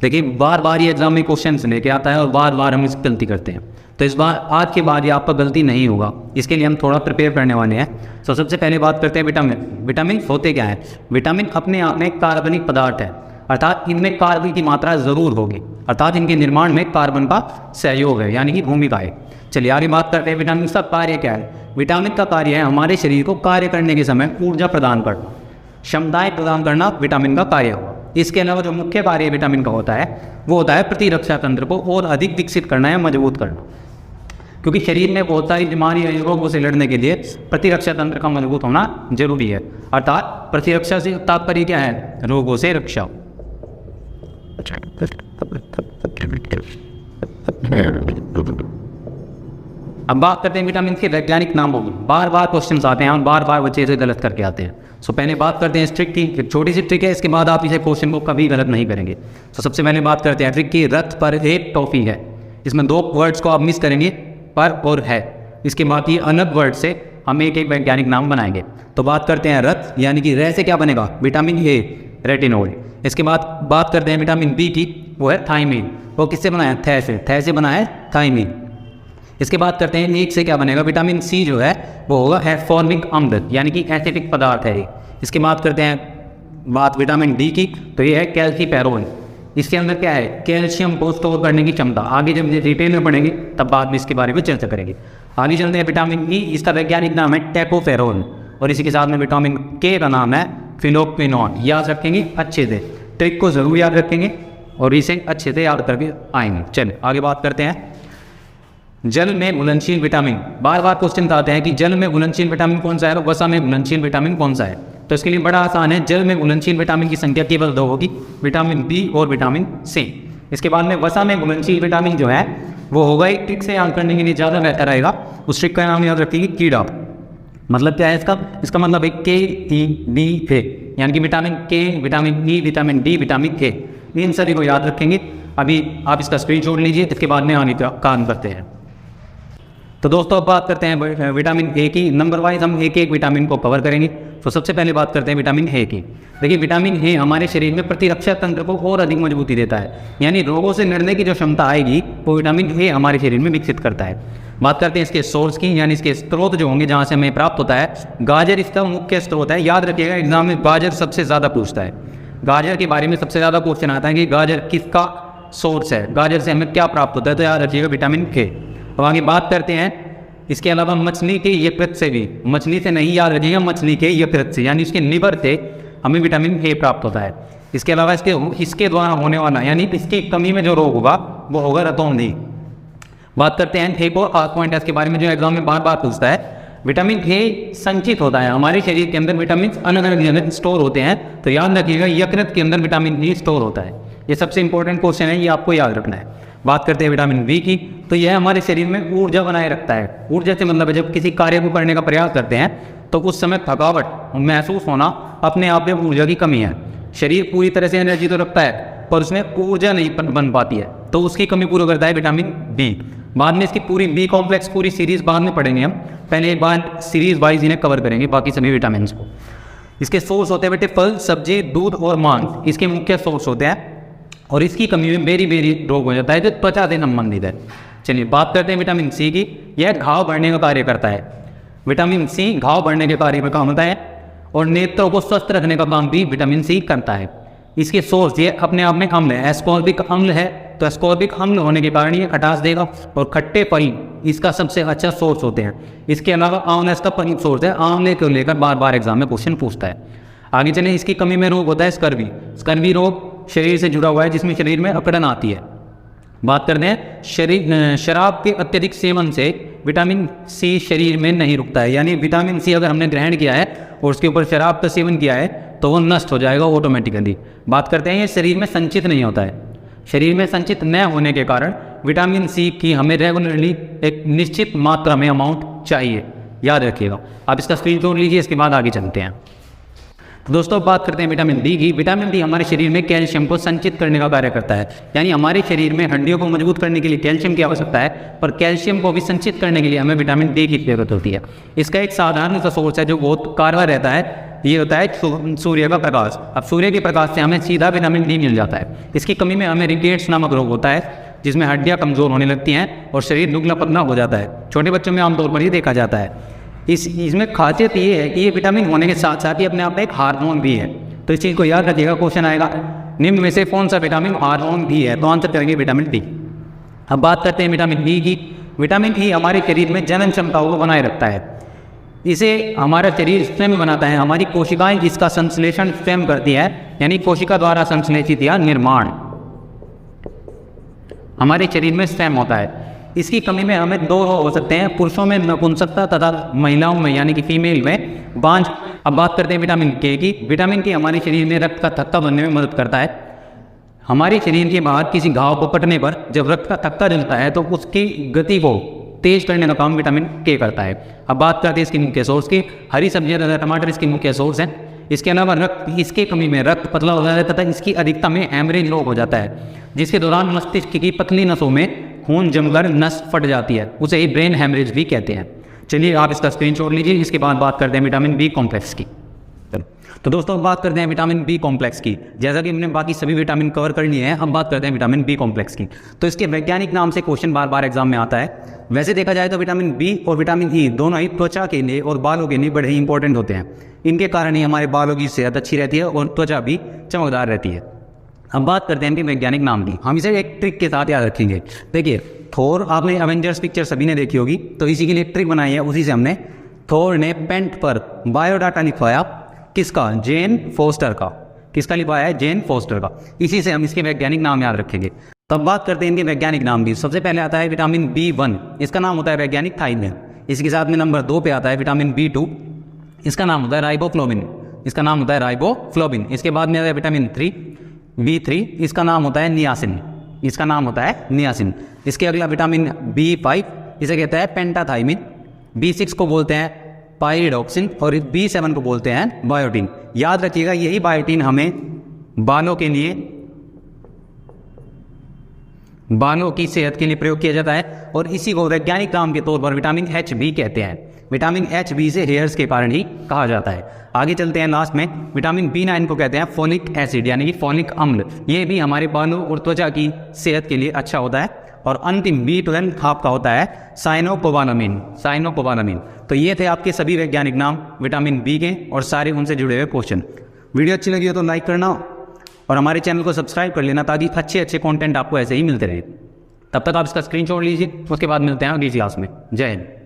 देखिए बार बार ये एग्जाम में क्वेश्चन लेके आता है और बार बार हम इसकी गलती करते हैं। तो इस बार आज के बाद ये आपका गलती नहीं होगा, इसके लिए हम थोड़ा प्रिपेयर करने वाले हैं। तो सबसे पहले बात करते हैं विटामिन। विटामिन होते क्या है? विटामिन अपने आप में कार्बनिक पदार्थ है, अर्थात इनमें कार्बन की मात्रा ज़रूर होगी, अर्थात इनके निर्माण में कार्बन का सहयोग है, यानी कि भूमिका है। चलिए आगे बात करते हैं विटामिन का कार्य क्या है। विटामिन का कार्य है हमारे शरीर को कार्य करने के समय ऊर्जा प्रदान करना, क्षमताएं प्रदान करना विटामिन का कार्य होगा। इसके अलावा जो मुख्य कार्य विटामिन का होता है वो होता है प्रतिरक्षा तंत्र को और अधिक विकसित करना या मजबूत करना, क्योंकि शरीर में बहुत सारी बीमारी या रोगों से लड़ने के लिए प्रतिरक्षा तंत्र का मजबूत होना जरूरी है। अर्थात प्रतिरक्षा से तात्पर्य क्या है? रोगों से रक्षा। अब बात करते हैं विटामिन के वैज्ञानिक नामों की। बार बार क्वेश्चन आते हैं और बार बार बच्चे इसे गलत करके आते हैं। सो पहले बात करते हैं इस ट्रिक की, छोटी सी ट्रिक है, इसके बाद आप इसे क्वेश्चन को कभी गलत नहीं करेंगे। तो सबसे पहले बात करते हैं ट्रिक की। रथ पर एक टॉफी है, इसमें दो वर्ड्स को आप मिस करेंगे, पर और है। इसके बाद ये अलग वर्ड से हम एक एक वैज्ञानिक नाम बनाएंगे। तो बात करते हैं रथ, यानी कि रे से क्या बनेगा? Vitamin A, retinol. इसके बाद बात करते हैं विटामिन बी की, वो है थायमीन। वो किससे बना है? थे से, थे से बना है थायमीन। इसके बाद करते हैं एक से क्या बनेगा? विटामिन सी जो है वो होगा एस्कॉर्बिक अम्ल, यानी कि एसिडिक पदार्थ है ये। इसके बाद करते हैं बात विटामिन डी की, तो ये है कैल्सीफेरोल। इसके अंदर क्या है? कैल्शियम को स्टोर करने की क्षमता। आगे जब डिटेल में पढ़ेंगे तब बाद में इसके बारे में चर्चा करेंगे। आगे चलते हैं विटामिन ई, इसका वैज्ञानिक नाम है टेकोफेरोल, और इसी के साथ में विटामिन के का नाम है फिनोक्विनोन। याद रखेंगे अच्छे से, ट्रिक को जरूर याद रखेंगे और इसे अच्छे से याद करके आएंगे। चलिए आगे बात करते हैं जल में घुलनशील विटामिन। बार बार क्वेश्चन आते हैं कि जल में घुलनशील विटामिन कौन सा है, वसा में घुलनशील विटामिन कौन सा है। तो इसके लिए बड़ा आसान है, जल में घुलनशील विटामिन की संख्या केवल 2 होगी, विटामिन बी और विटामिन सी। इसके बाद में वसा में घुलनशील विटामिन जो है वो होगा, एक ट्रिक से याद करने के लिए ज़्यादा बेहतर रहेगा। उस ट्रिक का नाम याद रखिए कीड़ा। मतलब क्या है इसका मतलब है के ई डी ए, यानी कि vitamin K, vitamin E, vitamin D, vitamin A, इन सभी को याद रखेंगे। अभी आप इसका स्क्रीनशॉट लीजिए, इसके बाद में आने का काम करते हैं। तो दोस्तों अब बात करते हैं विटामिन ए की। नंबर वाइज हम एक एक विटामिन को कवर करेंगे। तो सबसे पहले बात करते हैं विटामिन ए की। देखिए विटामिन ए हमारे शरीर में प्रतिरक्षा तंत्र को और अधिक मजबूती देता है, यानी रोगों से लड़ने की जो क्षमता आएगी वो विटामिन ए हमारे शरीर में विकसित करता है। बात करते हैं इसके सोर्स की, यानी इसके स्रोत जो होंगे जहाँ से हमें प्राप्त होता है। गाजर इसका मुख्य स्रोत है। याद रखिएगा एग्जाम में गाजर सबसे ज़्यादा पूछता है। गाजर के बारे में सबसे ज़्यादा क्वेश्चन आता है कि गाजर किसका सोर्स है, गाजर से हमें क्या प्राप्त होता है। तो याद रखिएगा विटामिन ए। अब आगे बात करते हैं इसके अलावा मछली के यकृत से भी, मछली से नहीं, याद रखिएगा मछली के यकृत से, यानी इसके लिवर से हमें विटामिन ए प्राप्त होता है। इसके अलावा इसके द्वारा होने वाला, यानी इसकी कमी में जो रोग होगा वो होगा रतौंधी। बात करते हैं एक और खास पॉइंट है इसके बारे में जो एग्जाम में बार बार पूछता है। विटामिन ए संचित होता है हमारे शरीर के अंदर, विटामिन अलग अलग जगह स्टोर होते हैं। तो याद रखिएगा यकृत के अंदर विटामिन ए स्टोर होता है। ये सबसे इंपॉर्टेंट क्वेश्चन है, ये आपको याद रखना है। बात करते हैं विटामिन बी की, तो यह हमारे शरीर में ऊर्जा बनाए रखता है। ऊर्जा से मतलब है जब किसी कार्य को करने का प्रयास करते हैं तो उस समय थकावट महसूस होना, अपने आप में ऊर्जा की कमी है। शरीर पूरी तरह से एनर्जी तो रखता है पर उसमें ऊर्जा नहीं बन पाती है, तो उसकी कमी पूरा करता है विटामिन बी। बाद में इसकी पूरी बी कॉम्प्लेक्स पूरी सीरीज बाद में पढ़ेंगे हम, पहले एक बार सीरीज वाइज इन्हें कवर करेंगे बाकी सभी विटामिन को। इसके सोर्स होते हैं बेटे फल, सब्जी, दूध और मांस, इसके मुख्य सोर्स होते हैं। और इसकी कमी में बेरी रोग हो जाता है जो त्वचा से संबंधित है। चलिए बात करते हैं विटामिन सी की। यह घाव बढ़ने का कार्य करता है। विटामिन सी घाव बढ़ने के कार्य में काम होता है और नेत्रों को स्वस्थ रखने का काम भी विटामिन सी करता है। इसके सोर्स ये अपने आप में अम्ल है, एस्कॉर्बिक अम्ल है। तो एस्कॉर्बिक अम्ल होने के कारण ये खटास देगा और खट्टे फल इसका सबसे अच्छा सोर्स होते हैं। इसके अलावा आंवला इसका प्रमुख सोर्स है। आंवले को लेकर बार बार एग्जाम में क्वेश्चन पूछता है। आगे चले, इसकी कमी में रोग होता है स्कर्वी। स्कर्वी रोग शरीर से जुड़ा हुआ है जिसमें शरीर में अकड़न आती है। बात करते हैं शराब के अत्यधिक सेवन से विटामिन सी शरीर में नहीं रुकता है, यानी विटामिन सी अगर हमने ग्रहण किया है और उसके ऊपर शराब का सेवन किया है तो वो नष्ट हो जाएगा ऑटोमेटिकली। बात करते हैं ये शरीर में संचित नहीं होता है। शरीर में संचित न होने के कारण विटामिन सी की हमें रेगुलरली एक निश्चित मात्रा में अमाउंट चाहिए, याद रखिएगा। आप इसका स्क्रीनशॉट लीजिए, इसके बाद आगे चलते हैं। तो दोस्तों बात करते हैं विटामिन डी की। विटामिन डी हमारे शरीर में कैल्शियम को संचित करने का कार्य करता है, यानी हमारे शरीर में हड्डियों को मजबूत करने के लिए कैल्शियम की आवश्यकता है, पर कैल्शियम को भी संचित करने के लिए हमें विटामिन डी की जरूरत होती है। इसका एक साधारण सा सोर्स है जो बहुत कारगर रहता है, ये होता है सूर्य का प्रकाश। अब सूर्य के प्रकाश से हमें सीधा विटामिन डी मिल जाता है। इसकी कमी में हमें रिकेट्स नामक रोग होता है, जिसमें हड्डियाँ कमज़ोर होने लगती हैं और शरीर दुबला पतला हो जाता है। छोटे बच्चों में आमतौर पर ही देखा जाता है। इसमें खासियत ये है कि ये विटामिन होने के साथ साथ ही अपने आप में एक हार्मोन भी है। तो इस चीज़ को याद रखिएगा, क्वेश्चन आएगा निम्न में से कौन सा विटामिन हार्मोन भी है, तो आंसर करेंगे विटामिन डी। अब बात करते हैं विटामिन ई की। विटामिन ई हमारे शरीर में जनन क्षमताओं को बनाए रखता है। इसे हमारा शरीर स्वयं बनाता है। हमारी कोशिकाएं इसका संश्लेषण स्वयं करती है, यानी कोशिका द्वारा संश्लेषित या निर्माण हमारे शरीर में स्वयं होता है। इसकी कमी में हमें दो रोग हो सकते हैं, पुरुषों में नपुंसकता तथा महिलाओं में यानी कि फीमेल में बांझ। अब बात करते हैं विटामिन के की। विटामिन के हमारे शरीर में रक्त का थक्का बनने में मदद करता है। हमारे शरीर के बाहर किसी घाव को कटने पर जब रक्त का थक्का जलता है तो उसकी गति को तेज करने का काम विटामिन के करता है। अब बात करते हैं इसकी मुख्य सोर्स की। हरी सब्जियां तथा टमाटर इसकी मुख्य सोर्स हैं। इसके अलावा रक्त इसके कमी में रक्त पतला हो जाता है तथा इसकी अधिकता में हैमरेज रोग हो जाता है, जिसके दौरान मस्तिष्क की पतली नसों में खून जमकर नस फट जाती है। उसे ही ब्रेन हैमरेज भी कहते हैं। चलिए आप इसका स्क्रीनशॉट लीजिए। इसके बाद बात करते हैं विटामिन बी कॉम्प्लेक्स की। तो दोस्तों बात करते हैं विटामिन बी कॉम्प्लेक्स की। जैसा कि हमने बाकी सभी विटामिन कवर कर लिए हैं, अब बात करते हैं विटामिन बी कॉम्प्लेक्स की। तो इसके वैज्ञानिक नाम से क्वेश्चन बार बार एग्जाम में आता है। वैसे देखा जाए तो विटामिन बी और विटामिन ई दोनों ही त्वचा के लिए और बालों के लिए बड़े ही इंपॉर्टेंट होते हैं। इनके कारण ही हमारे बालों की सेहत अच्छी रहती है और त्वचा भी चमकदार रहती है। अब बात करते हैं इनके वैज्ञानिक नाम की। हम इसे एक ट्रिक के साथ याद रखेंगे। देखिए थोर, आपने एवेंजर्स पिक्चर सभी ने देखी होगी, तो इसी के लिए एक ट्रिक बनाई है। उसी से हमने थोर ने पेंट पर बायोडाटा लिखवाया किसका? जेन फोस्टर का। किसका लिखवाया है? जेन फोस्टर का। इसी से हम इसके वैज्ञानिक नाम याद रखेंगे। तब बात करते हैं इनके वैज्ञानिक नाम की। सबसे पहले आता है विटामिन B1, इसका नाम होता है वैज्ञानिक थाइमिन। इसके साथ में नंबर 2 पे आता है विटामिन B2, इसका नाम होता है राइबोफ्लोविन। इसका नाम होता है राइबोफ्लोविन। इसके बाद में आता है विटामिन B3, इसका नाम होता है नियासिन। इसका नाम होता है नियासिन। इसके अगला विटामिन B5, इसे कहता है पेंटाथाइमिन। B6 को बोलते हैं पाइरिडॉक्सिन और B7 को बोलते हैं बायोटीन। याद रखिएगा यही बायोटीन हमें बालों के लिए, बालों की सेहत के लिए प्रयोग किया जाता है और इसी को वैज्ञानिक नाम के तौर पर विटामिन H भी कहते हैं। विटामिन H भी से हेयर्स के कारण ही कहा जाता है। आगे चलते हैं लास्ट में। विटामिन B9 को कहते हैं फोलिक एसिड यानी कि फोलिक अम्ल। ये भी हमारे बालों और त्वचा की सेहत के लिए अच्छा होता है। और अंतिम B12 आपका होता है साइनोकोबालामिन। तो ये थे आपके सभी वैज्ञानिक नाम विटामिन बी के और सारे उनसे जुड़े हुए क्वेश्चन। वीडियो अच्छी लगी हो तो लाइक करना और हमारे चैनल को सब्सक्राइब कर लेना, ताकि अच्छे अच्छे कंटेंट आपको ऐसे ही मिलते रहे। तब तक आप इसका स्क्रीनशॉट लीजिए। उसके बाद मिलते हैं अगली क्लास में। जय हिंद।